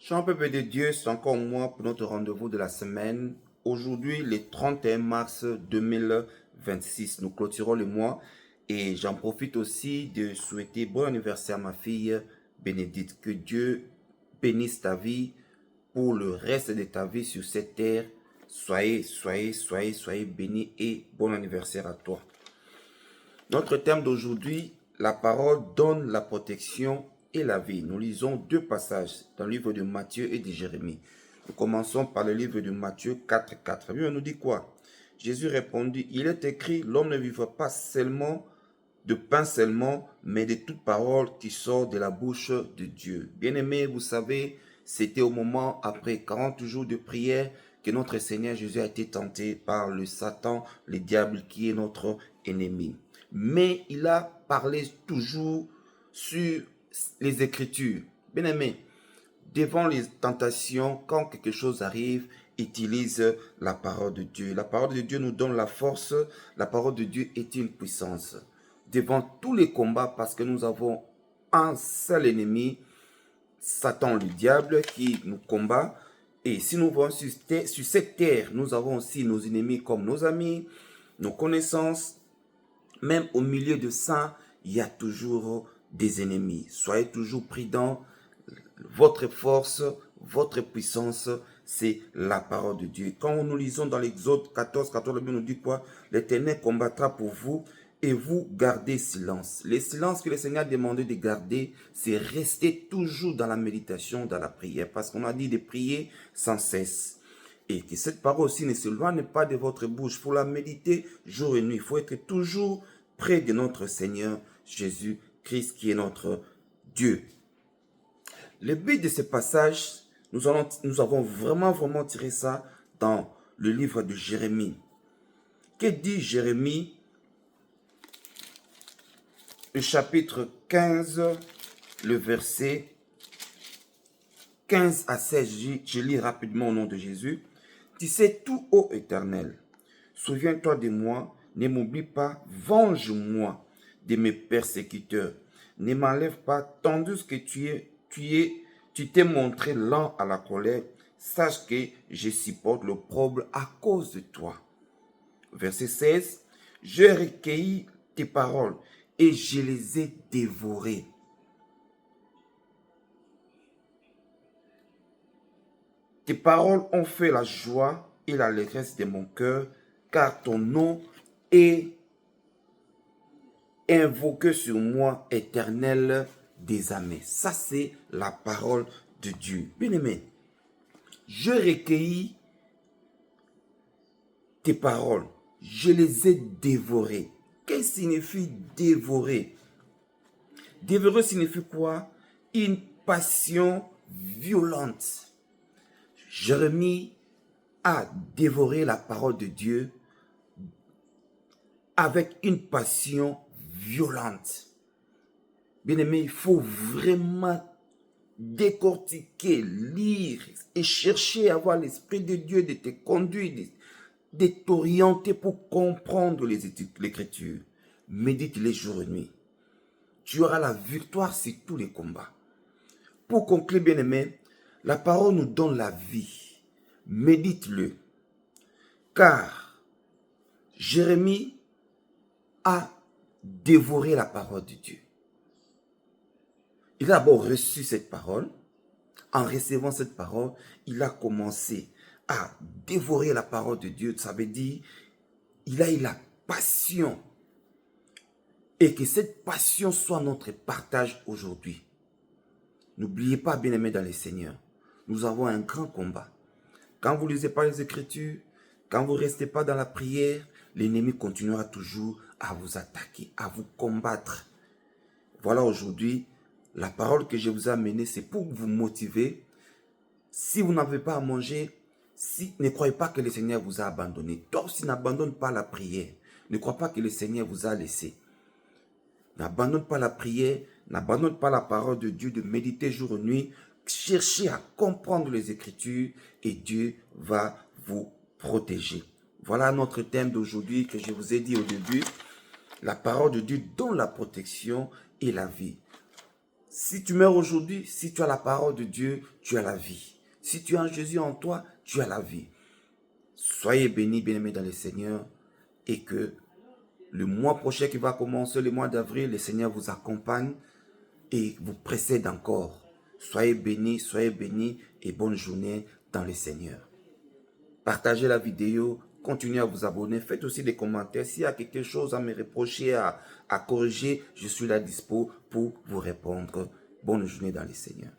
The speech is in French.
Chers peuple de Dieu, c'est encore moi pour notre rendez-vous de la semaine. Aujourd'hui, le 31 mars 2026, nous clôturons le mois et j'en profite aussi de souhaiter bon anniversaire à ma fille Bénédicte. Que Dieu bénisse ta vie pour le reste de ta vie sur cette terre. Soyez bénis et bon anniversaire à toi. Notre thème d'aujourd'hui, la parole donne la protection et la vie. Nous lisons deux passages dans le livre de Matthieu et de Jérémie. Nous commençons par le livre de Matthieu 4:4. La Bible nous dit quoi? Jésus répondit, il est écrit, l'homme ne vivra pas seulement de pain seulement, mais de toute parole qui sort de la bouche de Dieu. Bien-aimés, vous savez, c'était au moment après 40 jours de prière que notre Seigneur Jésus a été tenté par le Satan, le diable qui est notre ennemi. Mais il a parlé toujours sur les Écritures. Bien-aimés, devant les tentations, quand quelque chose arrive, utilise la parole de Dieu. La parole de Dieu nous donne la force. La parole de Dieu est une puissance. Devant tous les combats, parce que nous avons un seul ennemi, Satan le diable, qui nous combat. Et si nous voyons sur cette terre, nous avons aussi nos ennemis comme nos amis, nos connaissances. Même au milieu de ça, il y a toujours des ennemis. Soyez toujours prudents. Votre force, votre puissance, c'est la parole de Dieu. Quand nous lisons dans l'Exode 14, la Bible nous dit quoi? L'Éternel combattra pour vous et vous gardez silence. Le silence que le Seigneur a demandé de garder, c'est rester toujours dans la méditation, dans la prière. Parce qu'on a dit de prier sans cesse. Et que cette parole aussi ne s'éloigne pas de votre bouche. Il faut la méditer jour et nuit. Il faut être toujours près de notre Seigneur Jésus-Christ qui est notre Dieu. Le but de ce passage, nous avons vraiment tiré ça dans le livre de Jérémie. Que dit Jérémie? Le chapitre 15, le verset 15 à 16, je lis rapidement au nom de Jésus. Tu sais tout, ô Éternel, souviens-toi de moi, ne m'oublie pas, venge-moi de mes persécuteurs, ne m'enlève pas, tandis que tu t'es montré lent à la colère, sache que je supporte l'opprobre à cause de toi. Verset 16, je recueillis tes paroles et je les ai dévorées. Tes paroles ont fait la joie et l'allégresse de mon cœur, car ton nom est invoqué sur moi, Éternel des armées. Ça, c'est la parole de Dieu. Bien-aimé, je recueillis tes paroles, je les ai dévorées. Qu'est-ce que signifie dévorer? Dévorer signifie quoi? Une passion violente. Jérémie a dévoré la parole de Dieu avec une passion violente. Bien-aimé, il faut vraiment décortiquer, lire et chercher à avoir l'Esprit de Dieu de te conduire, de t'orienter pour comprendre l'Écriture. Médite les jours et nuits. Tu auras la victoire sur tous les combats. Pour conclure, bien-aimé, la parole nous donne la vie. Médite-le. Car Jérémie a dévoré la parole de Dieu. Il a d'abord reçu cette parole. En recevant cette parole, il a commencé à dévorer la parole de Dieu. Ça veut dire, il a eu la passion. Et que cette passion soit notre partage aujourd'hui. N'oubliez pas, bien-aimés dans le Seigneur, nous avons un grand combat. Quand vous ne lisez pas les Écritures, quand vous ne restez pas dans la prière, l'ennemi continuera toujours à vous attaquer, à vous combattre. Voilà aujourd'hui, la parole que je vous ai amenée, c'est pour vous motiver. Si vous n'avez pas à manger, ne croyez pas que le Seigneur vous a abandonné. Toi aussi, n'abandonne pas la prière. Ne crois pas que le Seigneur vous a laissé. N'abandonne pas la prière, n'abandonne pas la parole de Dieu, de méditer jour et nuit. Cherchez à comprendre les Écritures et Dieu va vous protéger. Voilà notre thème d'aujourd'hui que je vous ai dit au début. La parole de Dieu donne la protection et la vie. Si tu meurs aujourd'hui, si tu as la parole de Dieu, tu as la vie. Si tu as Jésus en toi, tu as la vie. Soyez bénis, bien-aimés dans le Seigneur, et que le mois prochain qui va commencer, le mois d'avril, le Seigneur vous accompagne et vous précède encore. Soyez bénis et bonne journée dans le Seigneur. Partagez la vidéo, continuez à vous abonner, faites aussi des commentaires. S'il y a quelque chose à me reprocher, à corriger, je suis là dispo pour vous répondre. Bonne journée dans le Seigneur.